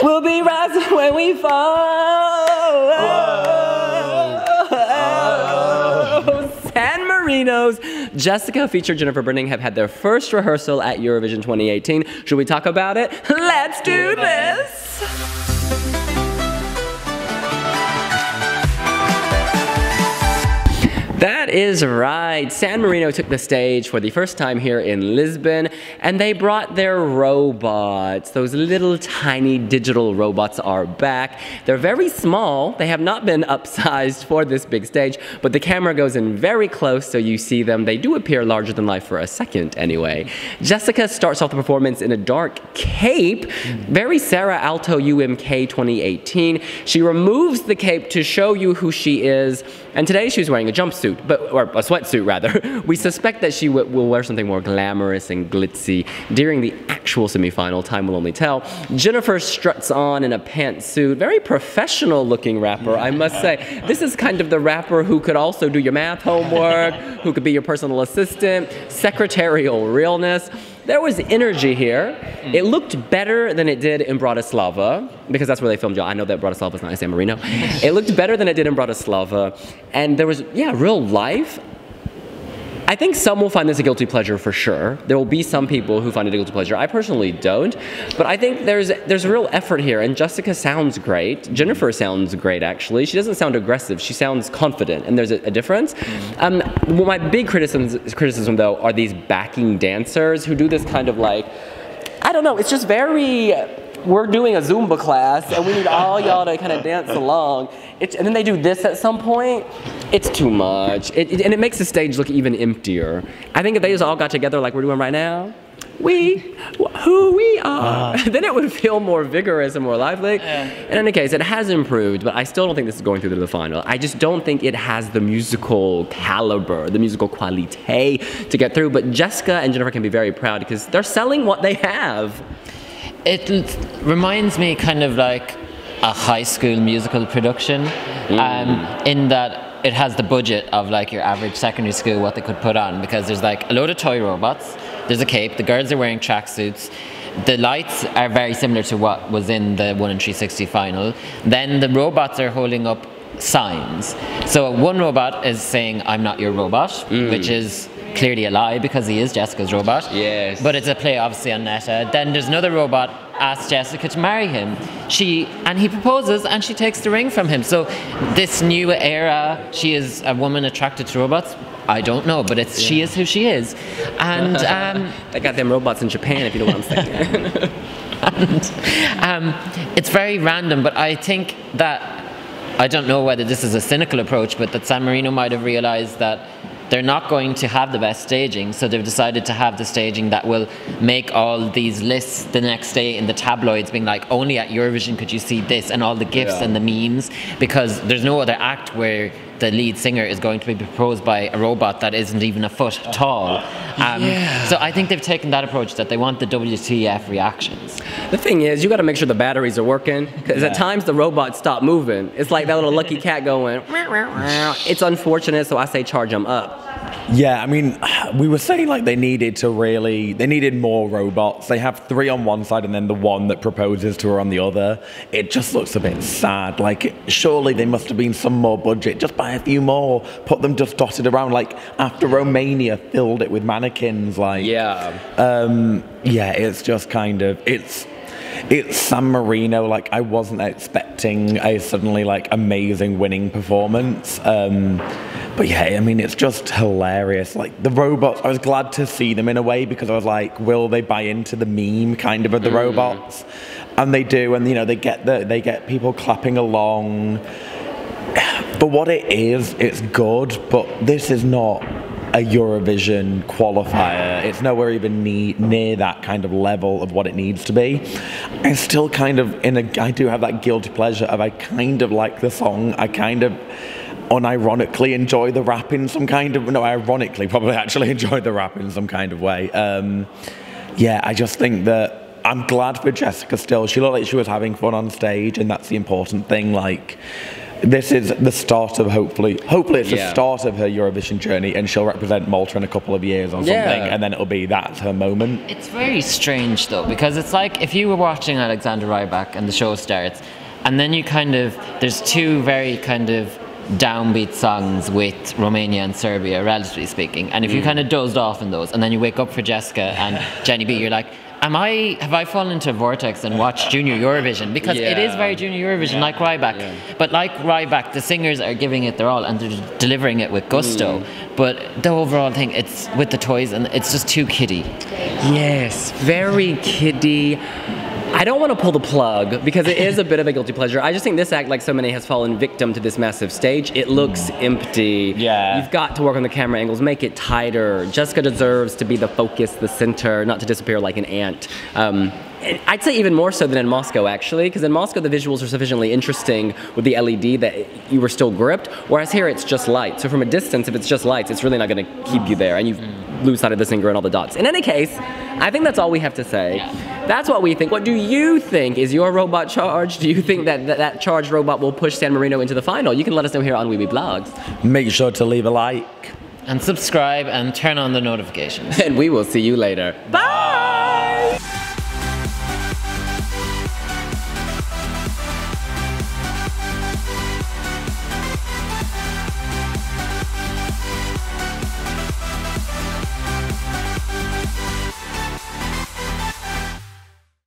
We'll be rising when we fall. San Marino's Jessika featured Jenifer Brening have had their first rehearsal at Eurovision 2018. Should we talk about it? Let's do this! That is right. San Marino took the stage for the first time here in Lisbon, and they brought their robots. Those little tiny digital robots are back. They're very small. They have not been upsized for this big stage, but the camera goes in very close so you see them. They do appear larger than life for a second anyway. Jessika starts off the performance in a dark cape, very Sarah Alto UMK 2018. She removes the cape to show you who she is, and today she's wearing a jumpsuit. Or a sweatsuit rather. We suspect that she will wear something more glamorous and glitzy during the actual semi-final. Time will only tell. Jenifer struts on in a pantsuit. Very professional looking rapper, I must say. This is kind of the rapper who could also do your math homework, who could be your personal assistant, secretarial realness. There was energy here. It looked better than it did in Bratislava, because that's where they filmed y'all. I know that Bratislava is not in San Marino. It looked better than it did in Bratislava, and there was, yeah, real life. I think some will find this a guilty pleasure for sure. There will be some people who find it a guilty pleasure. I personally don't, but I think there's a real effort here, and Jessika sounds great. Jenifer sounds great, actually. She doesn't sound aggressive. She sounds confident, and there's a difference. Well, my big criticism, though, are these backing dancers who do this kind of like, I don't know, it's just very, we're doing a Zumba class, and we need all y'all to kind of dance along. And then they do this at some point. It's too much. And it makes the stage look even emptier. I think if they just all got together like we're doing right now, who we are, then it would feel more vigorous and more lively. In any case, it has improved, but I still don't think this is going through to the final. I just don't think it has the musical caliber, the musical qualité to get through. But Jessika and Jenifer can be very proud because they're selling what they have. It reminds me kind of like a high school musical production, in that it has the budget of like your average secondary school, what they could put on, because there's like a load of toy robots, there's a cape, the girls are wearing tracksuits, the lights are very similar to what was in the 1 in 360 final, then the robots are holding up signs. So one robot is saying, "I'm not your robot," which is clearly a lie because he is Jessica's robot. Yes. But it's a play obviously on Netta. Then there's another robot asks Jessika to marry him. And he proposes and she takes the ring from him. So this new era, she is a woman attracted to robots. I don't know, but she is who she is. And they got them robots in Japan, if you know what I'm saying. And it's very random, but I think that, I don't know whether this is a cynical approach, but that San Marino might have realized that they're not going to have the best staging, so they've decided to have the staging that will make all these lists the next day in the tabloids being like, only at Eurovision could you see this, and all the gifs and the memes, because there's no other act where the lead singer is going to be proposed by a robot that isn't even a foot tall. So I think they've taken that approach, that they want the WTF reactions. The thing is, you got to make sure the batteries are working, because at times the robots stop moving. It's like that little lucky cat going, it's unfortunate, so I say charge them up. Yeah, I mean, we were saying like they needed more robots. They have 3 on one side and then the one that proposes to her on the other. It just looks a bit sad. Like, surely there must have been some more budget. Just buy a few more, put them just dotted around. Like after Romania filled it with mannequins. Like, it's just kind of, it's San Marino. Like, I wasn't expecting a suddenly like amazing winning performance. But yeah, I mean, it's just hilarious. Like the robots, I was glad to see them in a way, because I was like, will they buy into the meme kind of the robots? And they do, and you know, they get people clapping along. For what it is, it's good, but this is not a Eurovision qualifier. It's nowhere even near that kind of level of what it needs to be. I still kind of I do have that guilty pleasure of, I kind of like the song. I kind of unironically enjoy the rap in some kind of, no, ironically probably actually enjoy the rap in some kind of way. Yeah, I just think that I'm glad for Jessika still. She looked like she was having fun on stage, and that's the important thing. Like, this is the start of hopefully it's the Yeah. start of her Eurovision journey, and she'll represent Malta in a couple of years or something, Yeah. and then it'll be that's her moment. It's very strange though, because it's like if you were watching Alexander Rybak and the show starts, and then you there's two very kind of downbeat songs with Romania and Serbia, relatively speaking, and if you kind of dozed off in those, and then you wake up for Jessika and Jenny B, you're like, have I fallen into a vortex and watched Junior Eurovision? Because it is very Junior Eurovision, like Rybak. Yeah. But like Rybak, the singers are giving it their all and they're delivering it with gusto. But the overall thing, it's with the toys and it's just too kiddie. Yes, very kiddie. I don't want to pull the plug because it is a bit of a guilty pleasure. I just think this act, like so many, has fallen victim to this massive stage. It looks empty. Yeah. You've got to work on the camera angles, make it tighter. Jessika deserves to be the focus, the center, not to disappear like an ant. I'd say even more so than in Moscow, actually, because in Moscow the visuals are sufficiently interesting with the LED that you were still gripped, whereas here it's just light. So from a distance, if it's just lights, it's really not going to keep you there, and you lose sight of the singer and all the dots. In any case, I think that's all we have to say. Yeah. That's what we think. What do you think? Is your robot charged? Do you think that charged robot will push San Marino into the final? You can let us know here on wiwibloggs. Make sure to leave a like. And subscribe and turn on the notifications. And we will see you later. Bye!